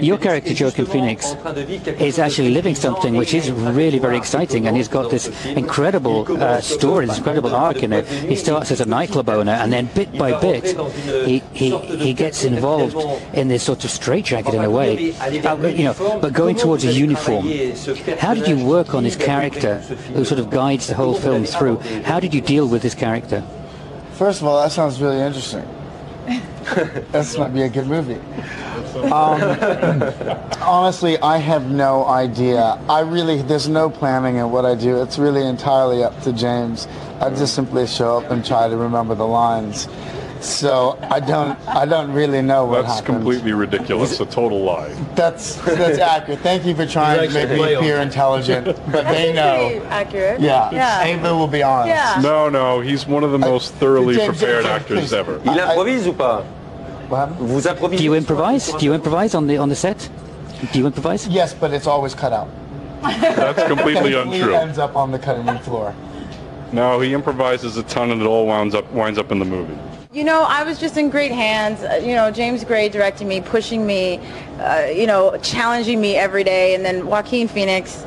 Your character, Joaquin Phoenix, is actually living something which is really very exciting, and he's got this incredible story, this incredible arc in it. He starts as a nightclub owner, and then bit by bit, he gets involved in this sort of straitjacket in a way, but going towards a uniform. How did you work on this character who sort of guides the whole film through? How did you deal with this character? First of all, that sounds really interesting. This might be a good movie. Honestly, I have no idea. There's no planning in what I do. It's really entirely up to James. I just simply show up and try to remember the lines. So I don't really know what happens. That's completely ridiculous. A total lie. That's accurate. Thank you for trying to make me appear intelligent, but they know. Accurate. Yeah. Ava will be honest. Yeah. No, he's one of the most thoroughly prepared actors ever. Il improvise ou pas? Vous improvisez? Do you improvise? Do you improvise on the set? Do you improvise? Yes, but it's always cut out. That's completely untrue. It ends up on the cutting room floor. No, he improvises a ton, and it all winds up in the movie. You know, I was just in great hands. James Gray directing me, pushing me, challenging me every day, and then Joaquin Phoenix,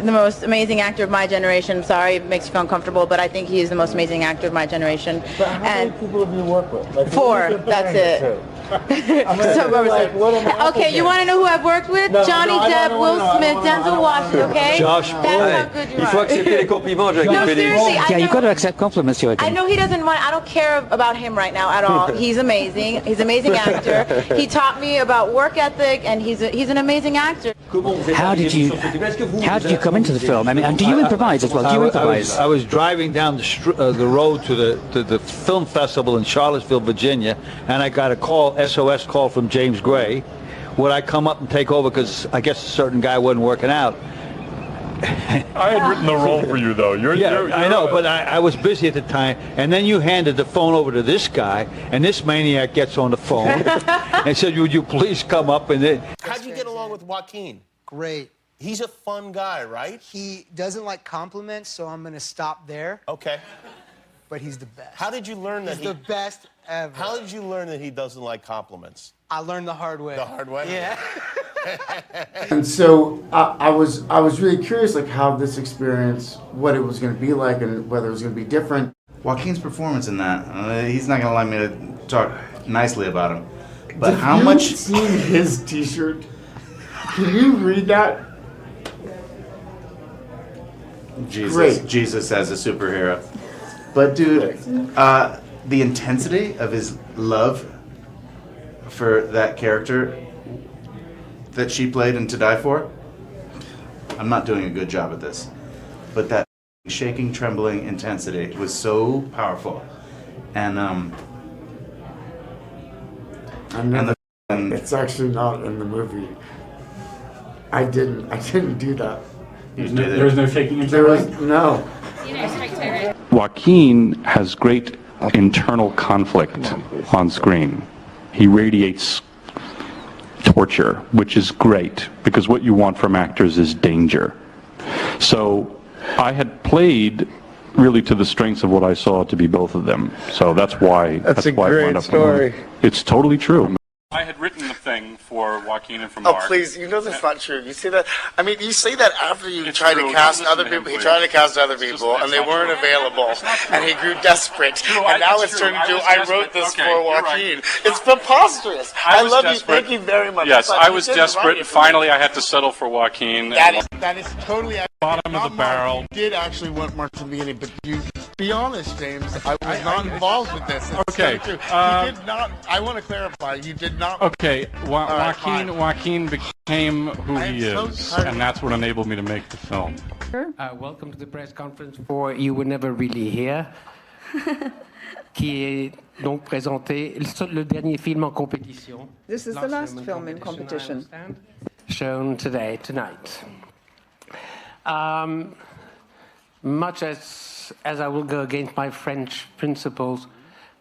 the most amazing actor of my generation. I'm sorry, it makes you feel uncomfortable, but I think he is the most amazing actor of my generation. But how many people have you worked with? Like, 4. That's it. Okay, you want to know who I've worked with? Johnny Depp, Will Smith, Denzel Washington, okay? Josh, that's how good you are. Il faut accepter les compliments, Joaquin. No, seriously, Yeah, you've got to accept compliments, Joaquin. I know he doesn't want. I don't care about him right now at all. He's amazing. He's an amazing actor. He taught me about work ethic, and he's an amazing actor. How did you come into the film? I mean, and do you improvise as well? Do you improvise? I was driving down the road to the film festival in Charlottesville, Virginia, and I got a SOS call from James Gray. Would I come up and take over because I guess a certain guy wasn't working out? I had written the role for you, though. I know, but I was busy at the time. And then you handed the phone over to this guy, and this maniac gets on the phone and said, "Would you please come up?" And then, how'd you get along with Joaquin? Great. He's a fun guy, right? He doesn't like compliments, so I'm going to stop there. Okay. But he's the best. How did you learn that he's the best ever? How did you learn that he doesn't like compliments? I learned the hard way. The hard way? Yeah. And so I was really curious, like how this experience, what it was going to be like, and whether it was going to be different. Joaquin's performance in that, he's not going to allow me to talk nicely about him. But Have you seen his T-shirt? Can you read that? Jesus as a superhero. But dude, the intensity of his love for that character that she played in To Die For, I'm not doing a good job at this, but that shaking, trembling intensity was so powerful, and it's actually not in the movie. I didn't do that. There was no shaking and There was trembling? no. Joaquin has great internal conflict on screen. He radiates torture, which is great, because what you want from actors is danger. So I had played really to the strengths of what I saw to be both of them. So that's why That's a why it great wound up. story. It's totally true. I had written the thing for Joaquin and for Mark. Oh, please, you know that's not true. You say that, I mean, you say that after you It's tried true. to cast Don't other listen to people. him, He tried to please. cast other people, and they weren't available. And he grew desperate. And now it's turned into, I wrote this for Joaquin. It's preposterous. I love you. Thank you very much. Yes, But I you was didn't write desperate, it and for me. finally I had to settle for Joaquin. That is totally Bottom of the barrel. You did actually want Mark to the beginning, but you be honest, James. I was not involved with this. It's Okay, so true. You did not. I want to clarify. You did not. Okay, right, fine. Joaquin became who I am he so is, sorry. and that's what enabled me to make the film. Welcome to the press conference for You Were Never Really Here, qui est donc présenté le dernier film en compétition. This is the last film in competition. Shown tonight. Much as I will go against my French principles,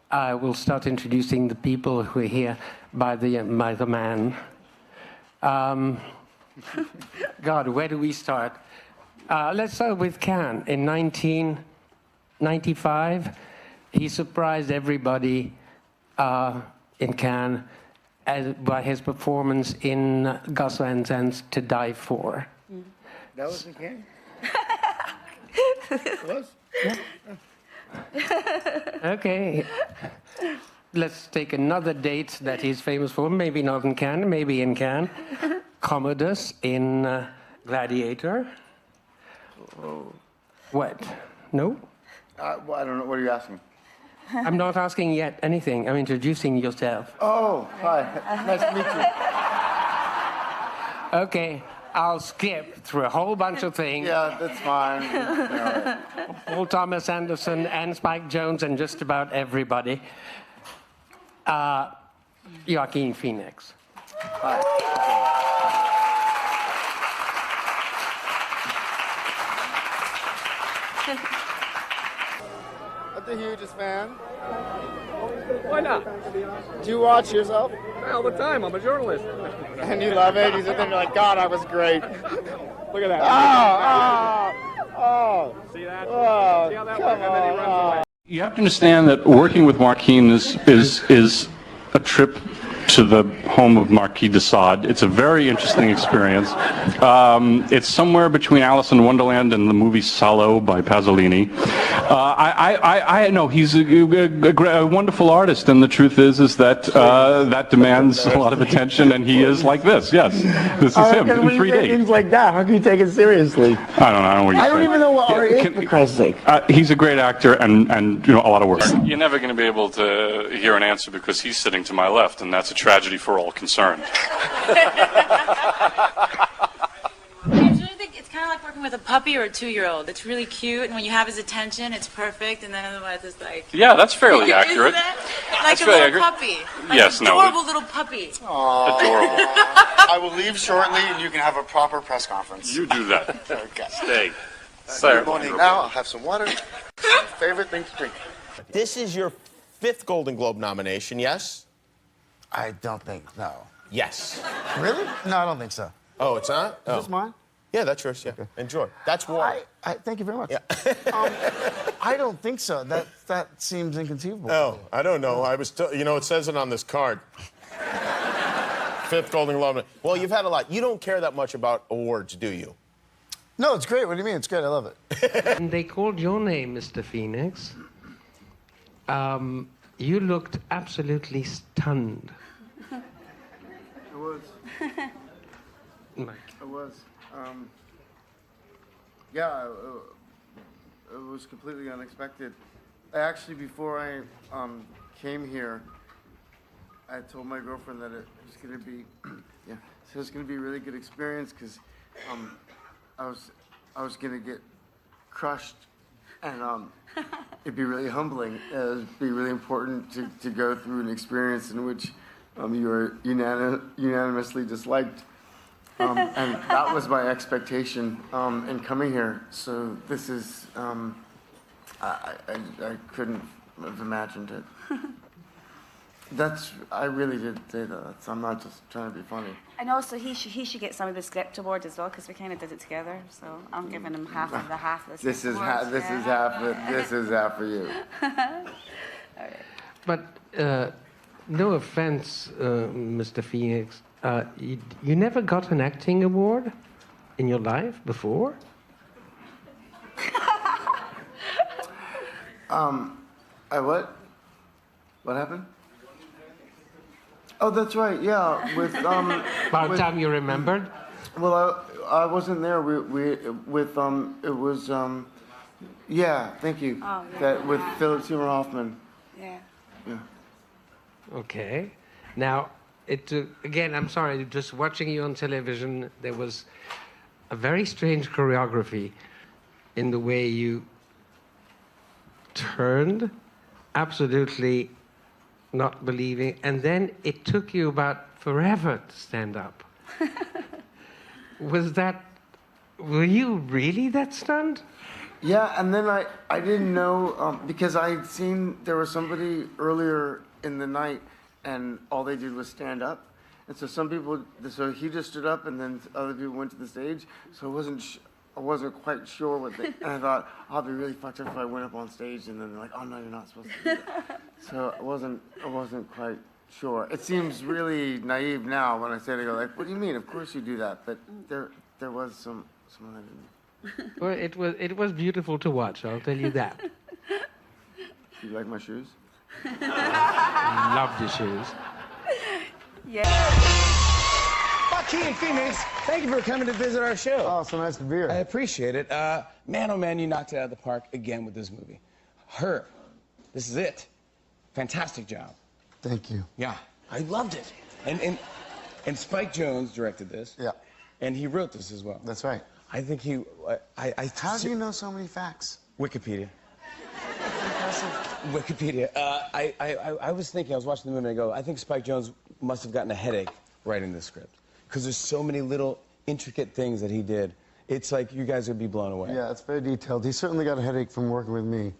I will start introducing the people who are here by the man. God, where do we start? Let's start with Cannes. In 1995, he surprised everybody in Cannes by his performance in Gus Van Sant's To Die For. That was in Cannes? It was? Okay. Let's take another date that he's famous for, maybe not in Cannes, maybe in Cannes. Commodus in Gladiator. What? No? Well, I don't know. What are you asking? I'm not asking yet anything. I'm introducing yourself. Oh, hi. Nice to meet you. Okay, I'll skip through a whole bunch of things. Yeah, that's fine. Paul Thomas Anderson and Spike Jonze and just about everybody. Joaquin Phoenix. Hi. I'm the hugest fan. Why not? Do you watch yourself? All the time. I'm a journalist. And you love it? You sit there and you're like, God, I was great. Look at that. Oh. See that? Oh, See how that come works? And then he runs away. You have to understand that working with Joaquin is a trip to the home of Marquis de Sade. It's a very interesting experience. It's somewhere between Alice in Wonderland and the movie Salo by Pasolini. I know he's a wonderful artist, and the truth is that that demands a lot of attention, and he is like this. Yes, this is him in 3D. Things like that. How can you take it seriously? I don't know what you're I don't even know what art is, for Christ's sake. He's a great actor, and a lot of work. You're never going to be able to hear an answer because he's sitting to my left, and that's a tragedy for all concerned. I think it's kind of like working with a puppy or a 2-year-old. It's really cute, and when you have his attention, it's perfect, and then otherwise it's like... Yeah, that's fairly accurate. Isn't that? Like That's a fairly little accurate. puppy. Like Yes, an no, adorable little puppy. Adorable. I will leave shortly, and you can have a proper press conference. You do that. Okay. Stay. Good morning. Now I'll have some water. Favorite thing to drink. This is your 5th Golden Globe nomination, yes? I don't think, no. Yes. Really? No, I don't think so. Oh, it's not? Is this mine? Yeah, that's yours, yeah. Enjoy. That's water. I thank you very much. Yeah. I don't think so. That seems inconceivable. Oh, I don't know. I was, it says it on this card. 5th Golden Globe. Well, you've had a lot. You don't care that much about awards, do you? No, it's great. What do you mean? It's great. I love it. And they called your name, Mr. Phoenix. You looked absolutely stunned. I was. Mike. I was. Yeah, it was completely unexpected. Actually, before I came here, I told my girlfriend that it was going to be, yeah, so it's going to be a really good experience because I was going to get crushed, and it'd be really humbling. It'd be really important to go through an experience in which you are unanimously disliked. And that was my expectation in coming here. So this is, I couldn't have imagined it. I really did say that. I'm not just trying to be funny. And also, he should get some of the script award as well, because we kind of did it together. So I'm giving him half of the half of the This is script this is half. This is half for you. All right. But no offense, Mr. Phoenix, you never got an acting award in your life before? I what? What happened? Oh, that's right. Yeah, with By the time you remembered? Well, I wasn't there. It was yeah. Thank you. Oh, yeah. That with Philip Seymour Hoffman. Yeah. Yeah. Okay. Now, again, I'm sorry, just watching you on television, there was a very strange choreography in the way you turned, absolutely not believing, and then it took you about forever to stand up. Were you really that stunned? Yeah, and then I didn't know, because I'd seen there was somebody earlier in the night, and all they did was stand up. And so so he just stood up, and then other people went to the stage. So I wasn't quite sure what they, and I thought, I'll be really fucked up if I went up on stage, and then they're like, oh no, you're not supposed to do that. So I wasn't quite Sure. It seems really naive now when I say it. I go like, "What do you mean? Of course you do that." But there was someone I didn't. Well, it was beautiful to watch. I'll tell you that. You like my shoes? Love the shoes. Yeah. Joaquin Phoenix, thank you for coming to visit our show. Oh, so nice to be here. I appreciate it. Man, oh man, you knocked it out of the park again with this movie. Her. This is it. Fantastic job. Thank you. Yeah, I loved it. And Spike Jonze directed this. Yeah. And he wrote this as well. That's right. I think he. How do you know so many facts? Wikipedia. Wikipedia. I was thinking, I was watching the movie and I go, I think Spike Jonze must have gotten a headache writing this script. Because there's so many little intricate things that he did. It's like you guys would be blown away. Yeah, it's very detailed. He certainly got a headache from working with me.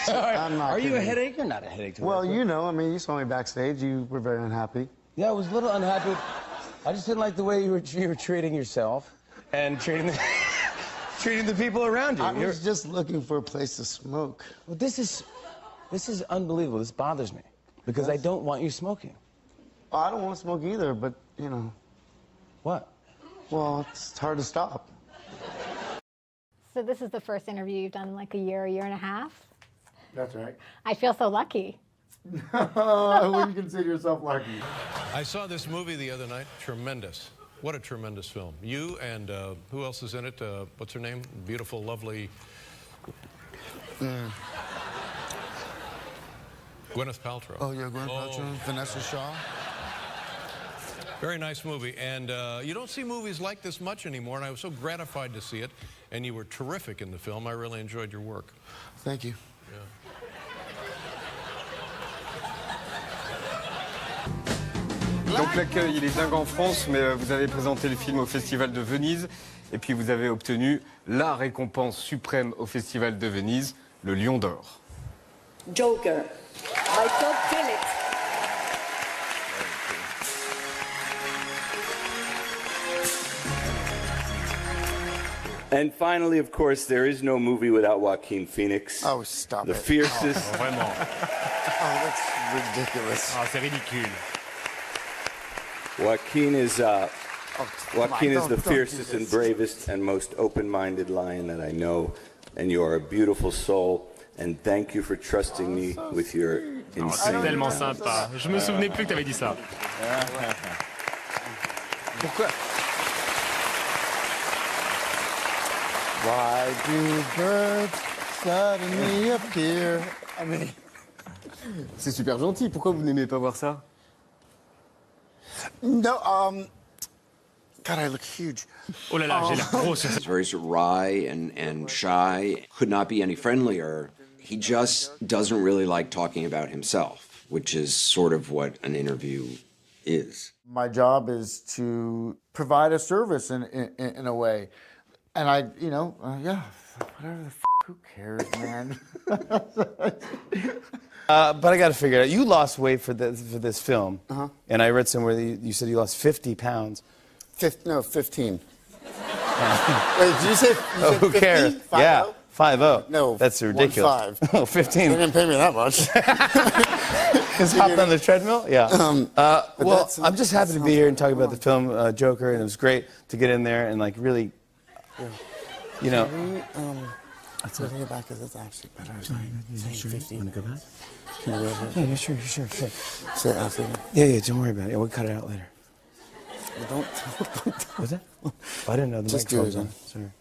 I'm not Are you a kidding. headache? You're not a headache to Well, work with. you know, I mean, you saw me backstage. You were very unhappy. Yeah, I was a little unhappy. I just didn't like the way you were treating yourself and treating the people around you. I was just looking for a place to smoke. Well, this is unbelievable. This bothers me because I don't want you smoking. Well, I don't want to smoke either, but, you know. What? Well, it's hard to stop. So this is the first interview you've done in like a year and a half? That's right. I feel so lucky. I wouldn't consider yourself lucky. I saw this movie the other night. Tremendous. What a tremendous film. You and who else is in it? What's her name? Beautiful, lovely... Gwyneth Paltrow. Oh, yeah, Gwyneth Paltrow. Vanessa Shaw. Very nice movie. And you don't see movies like this much anymore, and I was so gratified to see it. And you were terrific in the film. I really enjoyed your work. Thank you. Donc l'accueil, il est dingue en France, mais vous avez présenté le film au Festival de Venise, et puis vous avez obtenu la récompense suprême au Festival de Venise, le Lion d'Or. Joker, Joaquin. And finally, of course, there is no movie without Joaquin Phoenix. Oh, stop the it. fiercest. Oh, vraiment. Oh, that's ridiculous. Oh, c'est ridicule. Joaquin is the fiercest and bravest and most open-minded lion that I know, and you are a beautiful soul. And thank you for trusting me with your insane. C'est tellement sympa. Je me souvenais plus que t'avais dit ça. Pourquoi? Why do birds suddenly appear? I mean... C'est super gentil. Pourquoi vous n'aimez pas voir ça? No, God, I look huge. Oh là là, j'ai l'air gros. He's very sort of wry and shy. Could not be any friendlier. He just doesn't really like talking about himself, which is sort of what an interview is. My job is to provide a service in a way. And I, you know, yeah, whatever the who cares, man? But I got to figure it out. You lost weight for this film. And I read somewhere that you said you lost 50 pounds. No, 15. Wait, did you say? Oh, who 50? cares? 50? Yeah, 50. No, that's ridiculous. 15. Oh, 15. They didn't pay me that much. Just hopped on the treadmill? Yeah. Well, I'm just happy to be here and talk about the film Joker, and it was great to get in there and like really, you know. Let's go back because it's actually better. Sure. 50. Want to go back? Can you go back? Yeah, sure. Say it after. Yeah, don't worry about it. Yeah, we'll cut it out later. Don't. What's that? Oh, I didn't know the Just do it microphone's on.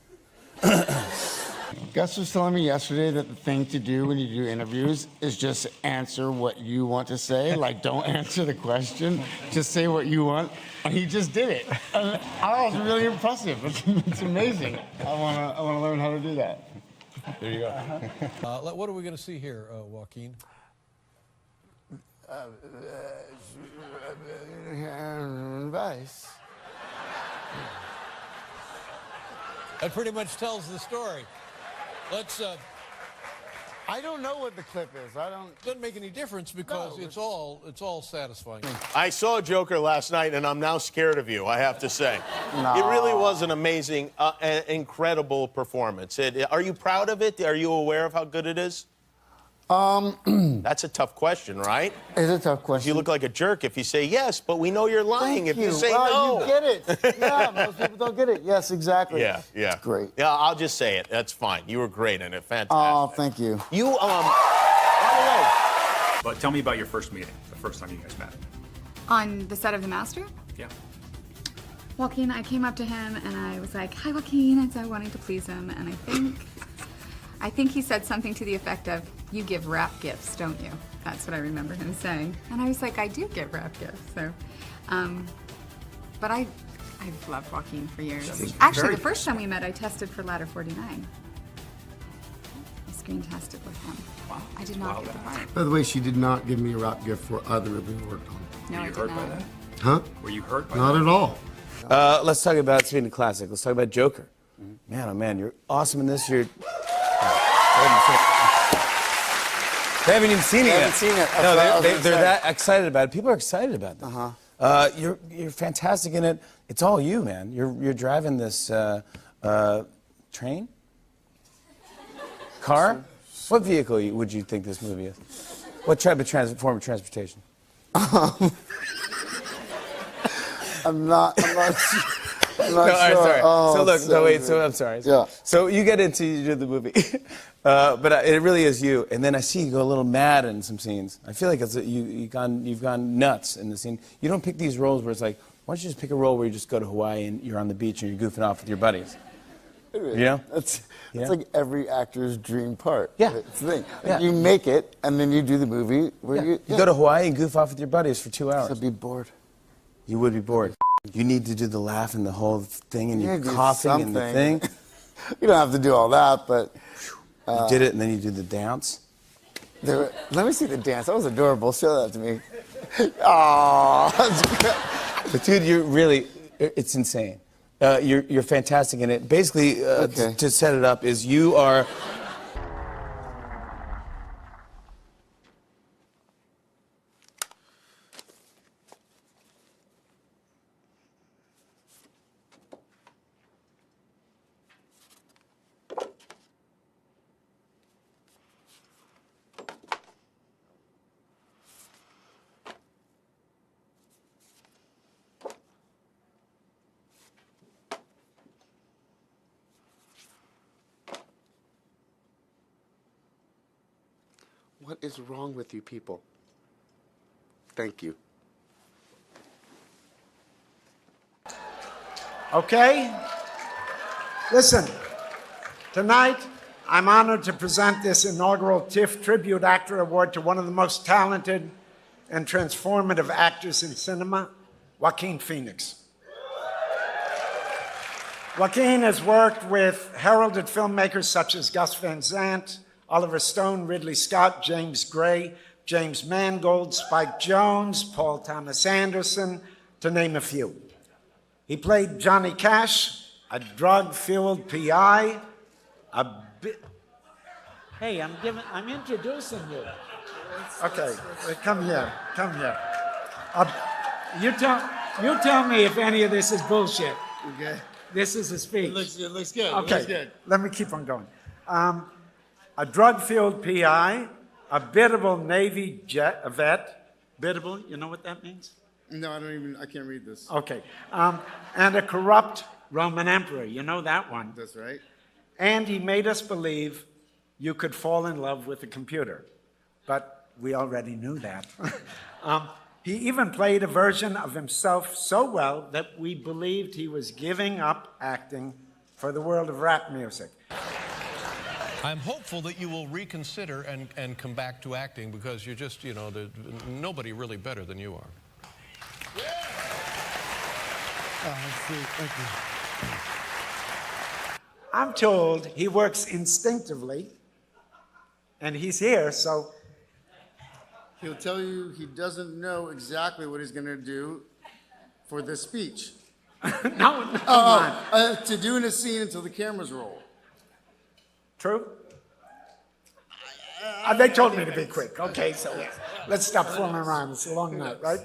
then. Sorry. Gus was telling me yesterday that the thing to do when you do interviews is just answer what you want to say. Like, don't answer the question. Just say what you want. And he just did it. And I was really impressive. It's amazing. I wanna learn how to do that. There you go. What are we going to see here, Joaquin? Advice. That pretty much tells the story. Let's. I don't know what the clip is. I don't. Doesn't make any difference because it's all satisfying. I saw Joker last night, and I'm now scared of you, I have to say. No. It really was an amazing, incredible performance. Are you proud of it? Are you aware of how good it is? That's a tough question, right? It's a tough question. You look like a jerk if you say yes, but we know you're lying if you say no. You get it. Yeah, most people don't get it. Yes, exactly. Yeah. It's great. Yeah, I'll just say it. That's fine. You were great in it. Fantastic. Oh, thank you. You, by the way. But tell me about your first meeting, the first time you guys met. On the set of The Master? Yeah. Joaquin, I came up to him and I was like, "Hi, Joaquin," and so I wanted to please him, and I think he said something to the effect of, "You give rap gifts, don't you?" That's what I remember him saying. And I was like, I do give rap gifts, so. But I've loved Joaquin for years. Actually, the first time we met, I tested for Ladder 49. I screen tested with him. Wow. I did not get the part. By the way, she did not give me a rap gift for either movie we worked on. No, I did Hurt not. by that? Huh? Were you hurt by Not that? at all. Let's talk about, speaking of classic, let's talk about Joker. Man, oh man, you're awesome in this. They haven't even seen it yet. No, they're that excited about it. People are excited about that. You're fantastic in it. It's all you, man. You're driving this train? Car? What vehicle would you think this movie is? What type of form of transportation? I'm not sure. No, all right, sorry. Oh, so look, so I'm sorry. Yeah. So you get into, you do the movie, but it really is you. And then I see you go a little mad in some scenes. I feel like you've gone nuts in the scene. You don't pick these roles where it's like, why don't you just pick a role where you just go to Hawaii and you're on the beach and you're goofing off with your buddies? You know? That's like every actor's dream part. Yeah. It's the thing. Yeah. You make it, and then you do the movie where you go to Hawaii and goof off with your buddies for 2 hours. I'd be bored. You would be bored. You need to do the laugh and the whole thing and you're do coughing and the something. thing. You don't have to do all that, but... You did it and then you do the dance. Let me see the dance. That was adorable. Show that to me. Aww. But dude, you're really, it's insane. You're fantastic in it. Basically, to set it up, is you are... What is wrong with you people? Thank you. Okay? Listen, tonight I'm honored to present this inaugural TIFF Tribute Actor Award to one of the most talented and transformative actors in cinema, Joaquin Phoenix. Joaquin has worked with heralded filmmakers such as Gus Van Sant, Oliver Stone, Ridley Scott, James Gray, James Mangold, Spike Jonze, Paul Thomas Anderson, to name a few. He played Johnny Cash, a drug-fueled PI, Hey, I'm introducing you. Okay, come here. You tell me if any of this is bullshit. Okay. This is a speech. It looks good. Okay, It looks good. let me keep on going. A drug-fueled PI, a biddable Navy vet. Biddable, you know what that means? No, I can't read this. Okay. And a corrupt Roman emperor. You know that one. That's right. And he made us believe you could fall in love with a computer. But we already knew that. He even played a version of himself so well that we believed he was giving up acting for the world of rap music. I'm hopeful that you will reconsider and come back to acting because you're just, nobody really better than you are. Thank you. I'm told he works instinctively, and he's here, so... He'll tell you he doesn't know exactly what he's going to do for this speech. No, come on. To do in a scene until the cameras roll. True? They told me to be quick. Okay, so let's stop fooling around. It's a long night, right?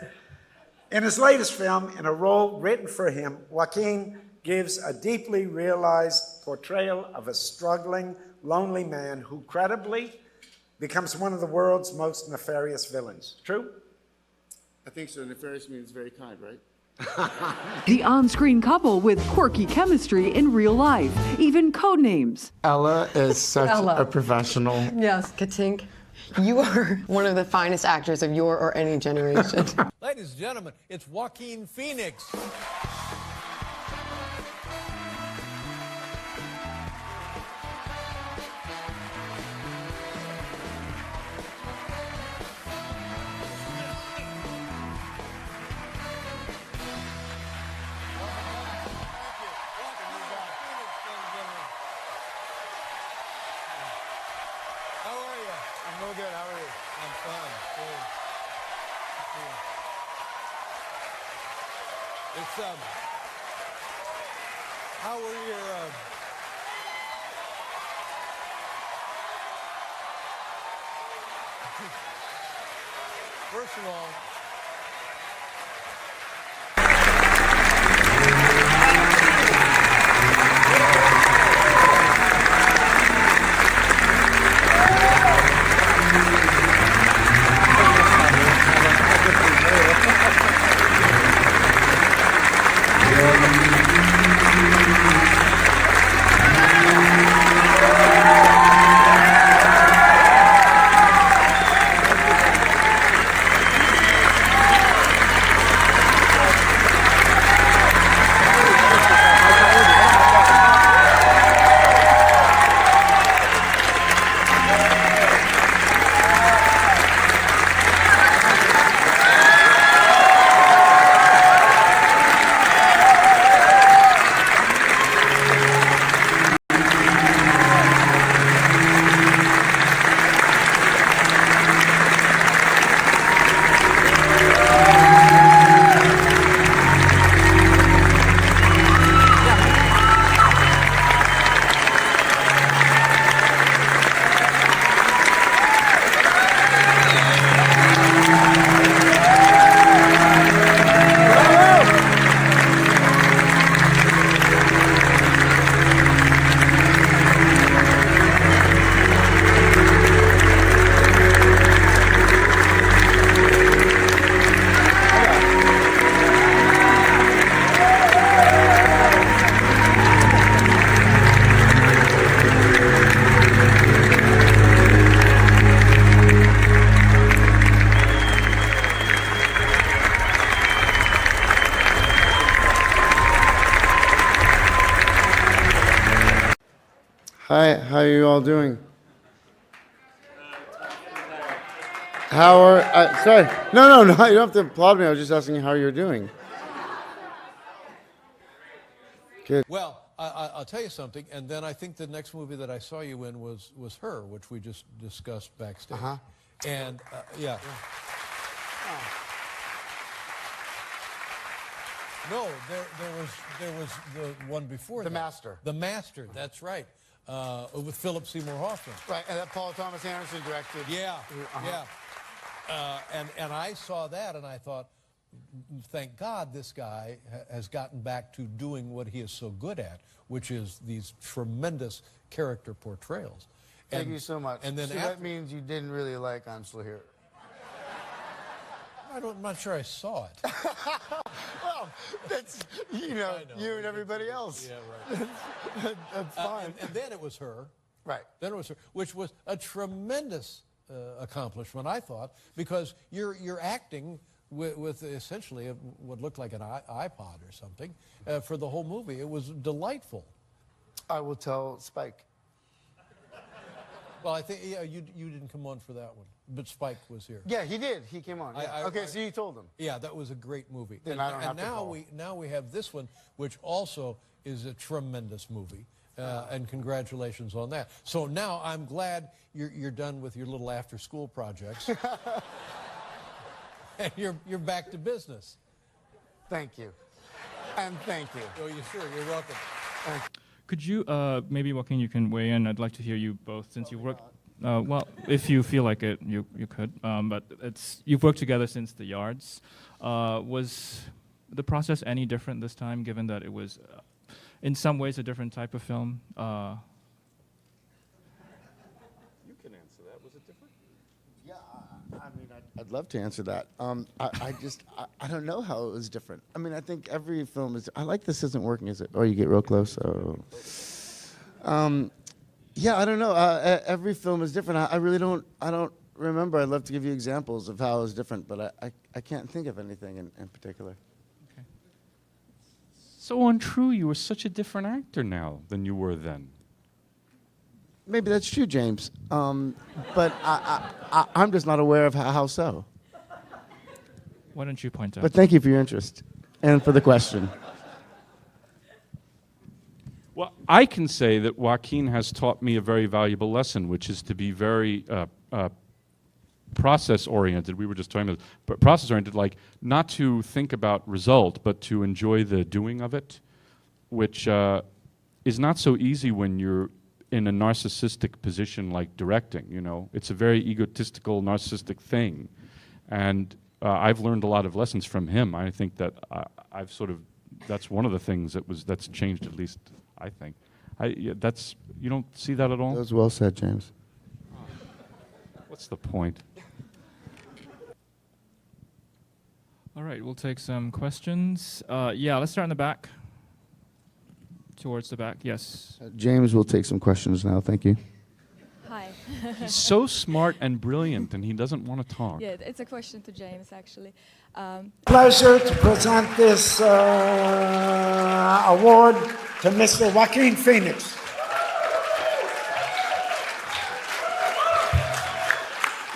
In his latest film, in a role written for him, Joaquin gives a deeply realized portrayal of a struggling, lonely man who credibly becomes one of the world's most nefarious villains. True? I think so. Nefarious means very kind, right? The on-screen couple with quirky chemistry in real life, even code names. Ella is such Ella. a professional. Yes, Katink, you are one of the finest actors of your or any generation. Ladies and gentlemen, it's Joaquin Phoenix. How are you? I'm real good. How are you? I'm fine. Good. Good. It's how were your first of all, Hi, how are you all doing? How are, sorry. No, you don't have to applaud me. I was just asking how you're doing. Good. well, I'll tell you something, and then I think the next movie that I saw you in was Her, which we just discussed backstage. Uh-huh. And yeah. No, there was the one before The that. Master. The Master, that's right. With Philip Seymour Hoffman. Right, and that Paul Thomas Anderson directed. Yeah, Uh-huh. yeah. And I saw that and I thought, thank God this guy has gotten back to doing what he is so good at, which is these tremendous character portrayals. Thank you so much. And then so that means you didn't really like I'm Still Here. I'm not sure I saw it. Well, that's, you know, you and everybody else. Yeah, right. That's fine. And then it was Her. Right. Then it was Her, which was a tremendous accomplishment, I thought, because you're acting with essentially what looked like an iPod or something for the whole movie. It was delightful. I will tell Spike. Well, I think you didn't come on for that one, but Spike was here. Yeah, he did. He came on. Yeah. Okay, so you told him. Yeah, that was a great movie. Then I don't have to call. Now we have this one, which also is a tremendous movie, and congratulations on that. So now I'm glad you're done with your little after-school projects, and you're back to business. Thank you, and thank you. Oh, sure, you're welcome. Could you, maybe Joaquin, you can weigh in. I'd like to hear you both, since you worked, well, if you feel like it, you could. But you've worked together since The Yards. Was the process any different this time, given that it was, in some ways, a different type of film? You can answer that. Was it different? I mean, I'd love to answer that. I don't know how it was different. I mean, I think every film is. I like this isn't working, is it? Oh, you get real close. Yeah, I don't know. Every film is different. I really don't. I don't remember. I'd love to give you examples of how it was different, but I can't think of anything in particular. So untrue. You are such a different actor now than you were then. Maybe that's true, James. But I'm just not aware of how so. Why don't you point out? But thank you for your interest and for the question. Well, I can say that Joaquin has taught me a very valuable lesson, which is to be very process-oriented. We were just talking about, but process-oriented, like not to think about result, but to enjoy the doing of it, which is not so easy when you're in a narcissistic position like directing. You know, it's a very egotistical, narcissistic thing, and I've learned a lot of lessons from him. I think that I've sort of, that's one of the things that's changed, at least I think. You don't see that at all? That was well said, James. What's the point? All right, we'll take some questions. Yeah, let's start in the back. Towards the back, yes. James will take some questions now. Thank you. Hi. He's so smart and brilliant, and he doesn't want to talk. Yeah, it's a question to James, actually. Pleasure to present this award to Mr. Joaquin Phoenix.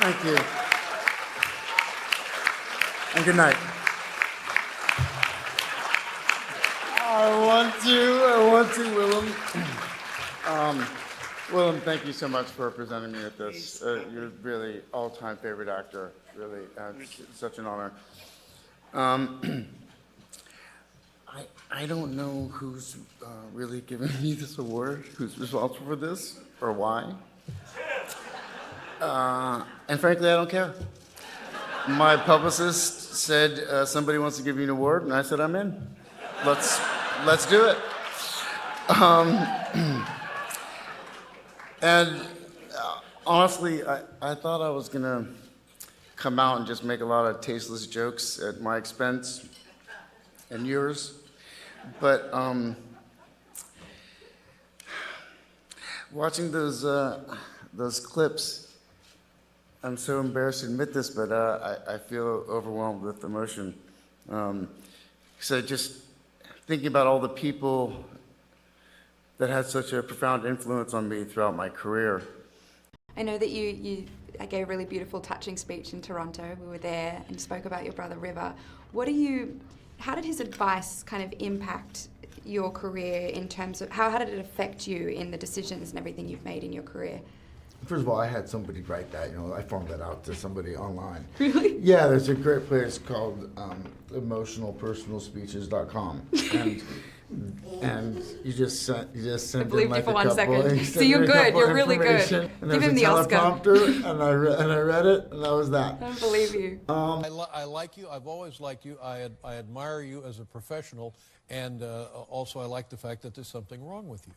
Thank you. And good night. I want to, Willem. Willem, thank you so much for presenting me with this. You're really all-time favorite actor. Really, it's such an honor. I don't know who's really giving me this award, who's responsible for this, or why. And frankly, I don't care. My publicist said somebody wants to give you an award, and I said I'm in. Let's do it. And honestly, I thought I was gonna come out and just make a lot of tasteless jokes at my expense and yours, but watching those clips, I'm so embarrassed to admit this, but I feel overwhelmed with emotion. So just thinking about all the people that had such a profound influence on me throughout my career. I know that you gave a really beautiful, touching speech in Toronto. We were there and spoke about your brother River. How did his advice kind of impact your career in terms of, how did it affect you in the decisions and everything you've made in your career? First of all, I had somebody write that. I farmed that out to somebody online. Really? Yeah, there's a great place called emotionalpersonalspeeches.com, and you just send I believed in like you for a 1 couple, second. So you're good. You're really good. And Give him the Oscar. teleprompter, and I read it, and that was that. I don't believe you. I like you. I've always liked you. I admire you as a professional, and also I like the fact that there's something wrong with you.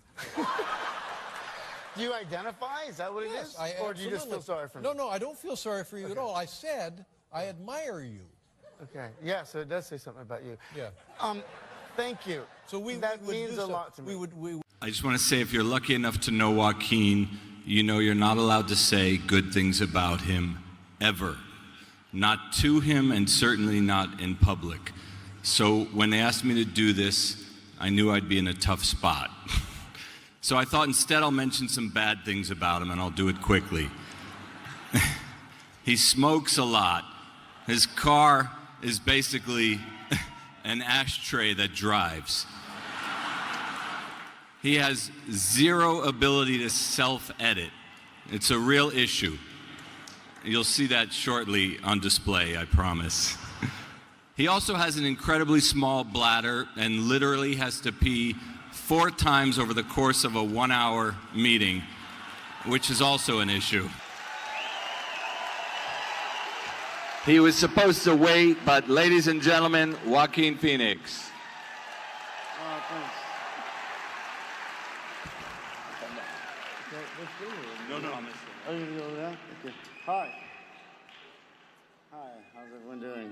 Do you identify? Is that what it is? Or do you just feel sorry for me? No, I don't feel sorry for you at all. I said I admire you. Okay. Yeah, so it does say something about you. Yeah. Thank you. So that means a lot to me. I just want to say, if you're lucky enough to know Joaquin, you know you're not allowed to say good things about him, ever. Not to him, and certainly not in public. So when they asked me to do this, I knew I'd be in a tough spot. So I thought instead I'll mention some bad things about him, and I'll do it quickly. He smokes a lot. His car is basically an ashtray that drives. He has zero ability to self-edit. It's a real issue. You'll see that shortly on display, I promise. He also has an incredibly small bladder and literally has to pee 4 times over the course of a 1-hour meeting, which is also an issue. He was supposed to wait, but ladies and gentlemen, Joaquin Phoenix. Oh, thanks. No, I'm listening. Oh, you're gonna go over there? Okay. Hi. Hi, how's everyone doing?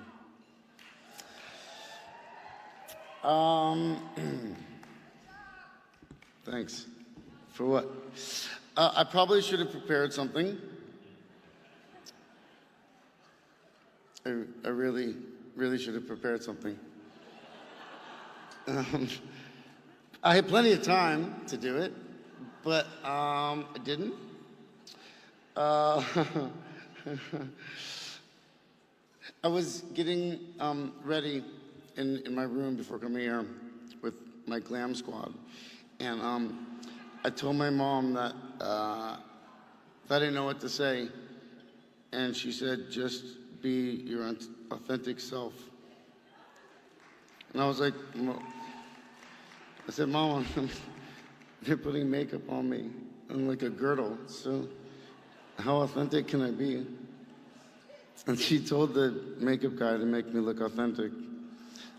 Thanks. For what? I probably should have prepared something. I really, really should have prepared something. I had plenty of time to do it, but I didn't. I was getting ready in my room before coming here with my glam squad, and I told my mom that if I didn't know what to say, and she said, just be your authentic self. And I was like, I said, Mom, they're putting makeup on me and like a girdle, so how authentic can I be? And she told the makeup guy to make me look authentic.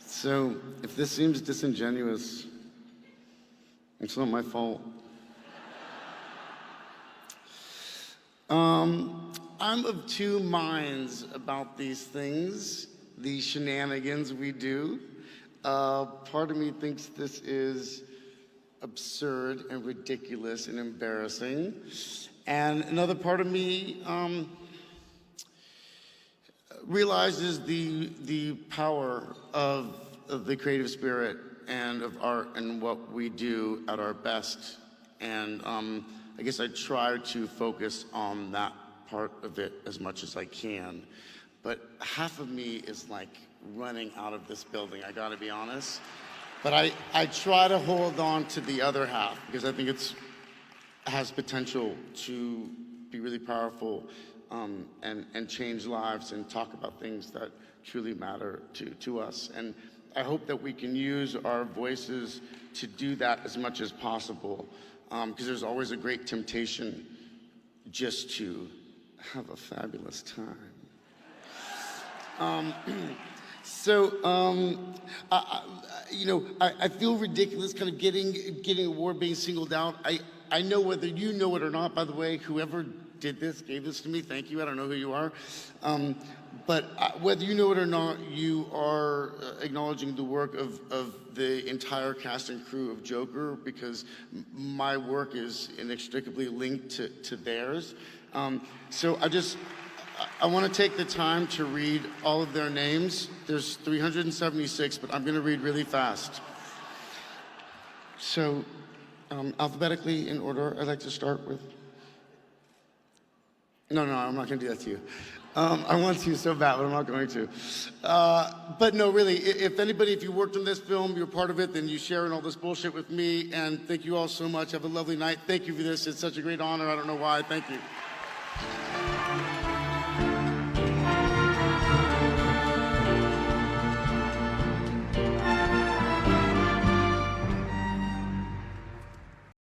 So if this seems disingenuous, it's not my fault. I'm of two minds about these things, these shenanigans we do. Part of me thinks this is absurd and ridiculous and embarrassing. And another part of me realizes the power of the creative spirit and of art and what we do at our best. And I guess I try to focus on that part of it as much as I can. But half of me is like running out of this building, I gotta be honest. But I try to hold on to the other half because I think it has potential to be really powerful and change lives and talk about things that truly matter to us. And I hope that we can use our voices to do that as much as possible, because there's always a great temptation just to have a fabulous time. I feel ridiculous kind of getting a award, being singled out. I know whether you know it or not, by the way, whoever did this, gave this to me, thank you, I don't know who you are. But whether you know it or not, you are acknowledging the work of the entire cast and crew of Joker, because my work is inextricably linked to theirs. So I want to take the time to read all of their names. There's 376, but I'm going to read really fast. So, alphabetically in order, I'd like to start with... No, I'm not going to do that to you. I want to so bad, but I'm not going to. But no, really, if you worked on this film, you're part of it, then you sharing all this bullshit with me, and thank you all so much. Have a lovely night. Thank you for this. It's such a great honor. I don't know why. Thank you.